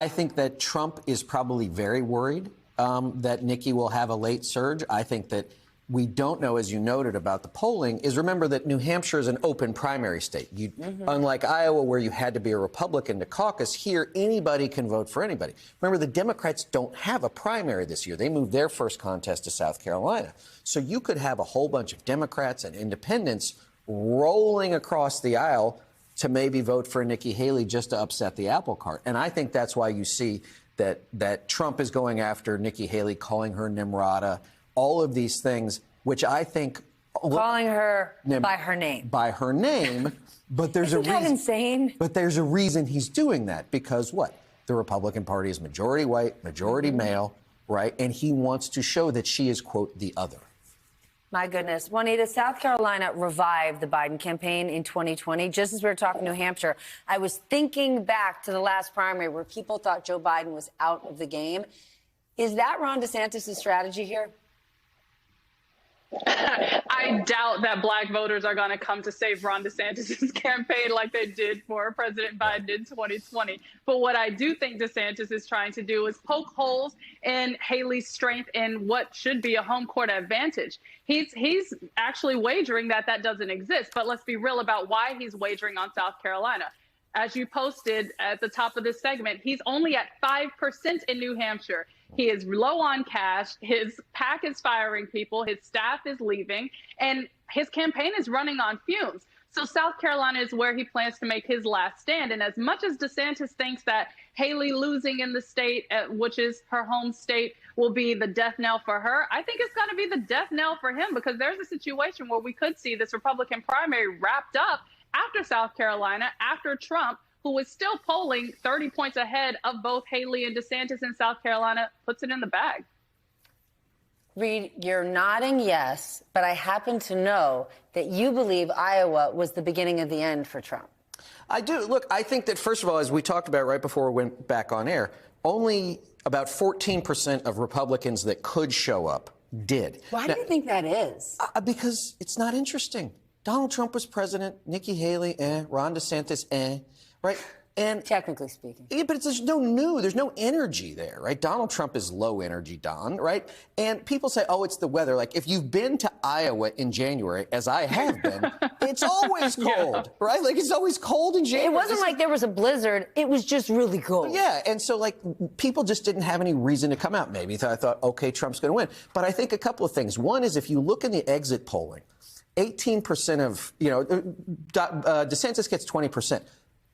I think that Trump is probably very worried that Nikki will have a late surge. I think that we don't know, as you noted about the polling, is remember that New Hampshire is an open primary state. Unlike Iowa, where you had to be a Republican to caucus, here anybody can vote for anybody. Remember, the Democrats don't have a primary this year. They moved their first contest to South Carolina. So you could have a whole bunch of Democrats and independents rolling across the aisle to maybe vote for Nikki Haley just to upset the apple cart. And I think that's why you see that Trump is going after Nikki Haley, calling her Nimrata, all of these things, which I think... Calling her by her name. By her name, but there's Isn't a reason... that insane? But there's a reason he's doing that, because what? The Republican Party is majority white, majority male, right? And he wants to show that she is, quote, the other. My goodness. Juanita, South Carolina revived the Biden campaign in 2020. Just as we were talking New Hampshire, I was thinking back to the last primary where people thought Joe Biden was out of the game. Is that Ron DeSantis' strategy here? I doubt that black voters are going to come to save Ron DeSantis' campaign like they did for President Biden in 2020. But what I do think DeSantis is trying to do is poke holes in Haley's strength in what should be a home court advantage. He's actually wagering that doesn't exist. But let's be real about why he's wagering on South Carolina. As you posted at the top of this segment, he's only at 5% in New Hampshire. He is low on cash. His PAC is firing people. His staff is leaving. And his campaign is running on fumes. So South Carolina is where he plans to make his last stand. And as much as DeSantis thinks that Haley losing in the state, which is her home state, will be the death knell for her, I think it's going to be the death knell for him, because there's a situation where we could see this Republican primary wrapped up after South Carolina, after Trump, who is still polling 30 points ahead of both Haley and DeSantis in South Carolina, puts it in the bag. Reed, you're nodding yes, but I happen to know that you believe Iowa was the beginning of the end for Trump. I do. Look, I think that, first of all, as we talked about right before we went back on air, only about 14% of Republicans that could show up did. Why do you think that is? Because it's not interesting. Donald Trump was president, Nikki Haley, Ron DeSantis, right? And technically speaking. Yeah, but there's no energy there, right? Donald Trump is low energy, Don, right? And people say, oh, it's the weather. Like, if you've been to Iowa in January, as I have been, it's always cold, right? Like, it's always cold in January. It wasn't like there was a blizzard. It was just really cold. Yeah, and so, like, people just didn't have any reason to come out, maybe. I thought, okay, Trump's going to win. But I think a couple of things. One is, if you look in the exit polling, 18% of, DeSantis gets 20%.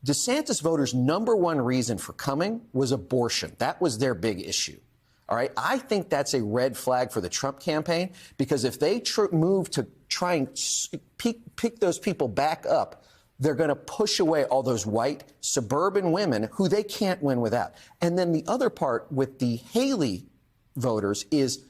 DeSantis voters' number one reason for coming was abortion. That was their big issue. All right. I think that's a red flag for the Trump campaign, because if they move to try and pick those people back up, they're going to push away all those white suburban women who they can't win without. And then the other part with the Haley voters is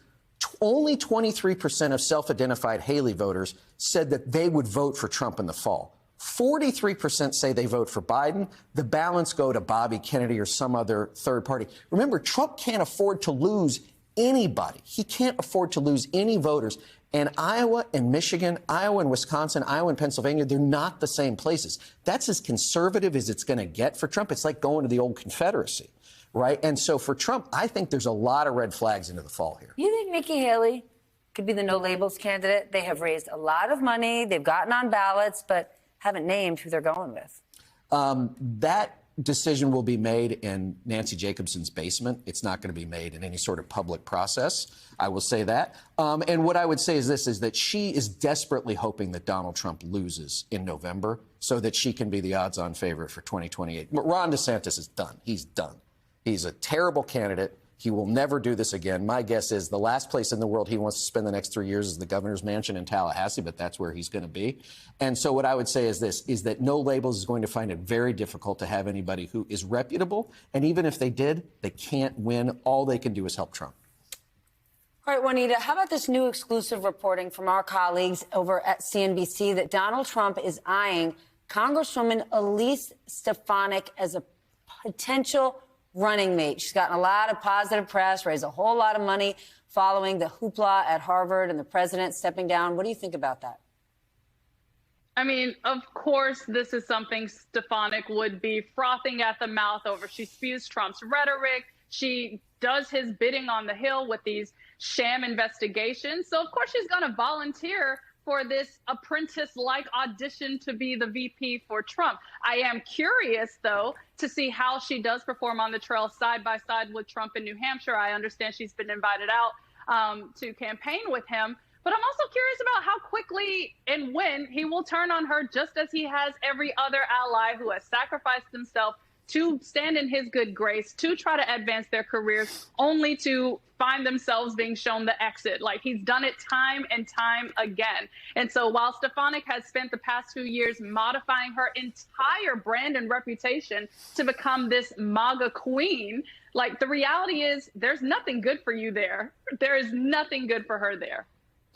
only 23% of self-identified Haley voters said that they would vote for Trump in the fall. 43% say they vote for Biden. The balance go to Bobby Kennedy or some other third party. Remember, Trump can't afford to lose anybody. He can't afford to lose any voters. And Iowa and Michigan, Iowa and Wisconsin, Iowa and Pennsylvania, they're not the same places. That's as conservative as it's going to get for Trump. It's like going to the old Confederacy, right? And so for Trump, I think there's a lot of red flags into the fall here. You think Nikki Haley could be the no labels candidate? They have raised a lot of money. They've gotten on ballots, but haven't named who they're going with. That decision will be made in Nancy Jacobson's basement. It's not going to be made in any sort of public process. I will say that. And what I would say is this, is that she is desperately hoping that Donald Trump loses in November so that she can be the odds-on favorite for 2028. Ron DeSantis is done. He's done. He's a terrible candidate. He will never do this again. My guess is the last place in the world he wants to spend the next 3 years is the governor's mansion in Tallahassee, but that's where he's going to be. And so what I would say is this, is that No Labels is going to find it very difficult to have anybody who is reputable. And even if they did, they can't win. All they can do is help Trump. All right, Juanita, how about this new exclusive reporting from our colleagues over at CNBC that Donald Trump is eyeing Congresswoman Elise Stefanik as a potential running mate? She's gotten a lot of positive press, raised a whole lot of money following the hoopla at Harvard and the president stepping down. What do you think about that? I mean, of course, this is something Stefanik would be frothing at the mouth over. She spews Trump's rhetoric. She does his bidding on the Hill with these sham investigations. So, of course, she's going to volunteer for this apprentice-like audition to be the VP for Trump. I am curious, though, to see how she does perform on the trail side by side with Trump in New Hampshire. I understand she's been invited out to campaign with him. But I'm also curious about how quickly and when he will turn on her, just as he has every other ally who has sacrificed himself to stand in his good grace, to try to advance their careers, only to find themselves being shown the exit. Like, he's done it time and time again. And so while Stefanik has spent the past few years modifying her entire brand and reputation to become this MAGA queen, like, the reality is there's nothing good for you there. There is nothing good for her there.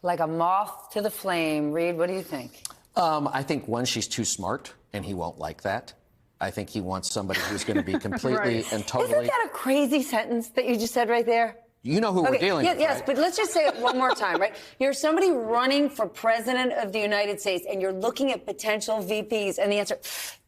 Like a moth to the flame. Reed, what do you think? I think, one, she's too smart, and he won't like that. I think he wants somebody who's going to be completely Right. and totally. Isn't that a crazy sentence that you just said right there? You know who we're dealing with. Yes, right? but let's just say it one more time, right? You're somebody running for president of the United States, and you're looking at potential VPs, and the answer,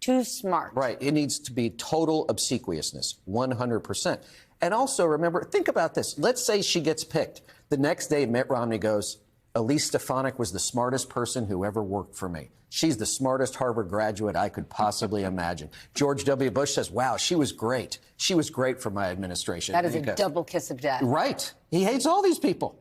too smart. Right. It needs to be total obsequiousness, 100%. And also, remember, think about this. Let's say she gets picked. The next day, Mitt Romney goes, Elise Stefanik was the smartest person who ever worked for me. She's the smartest Harvard graduate I could possibly imagine. George W. Bush says, wow, she was great. She was great for my administration. That is a double kiss of death. Right. He hates all these people.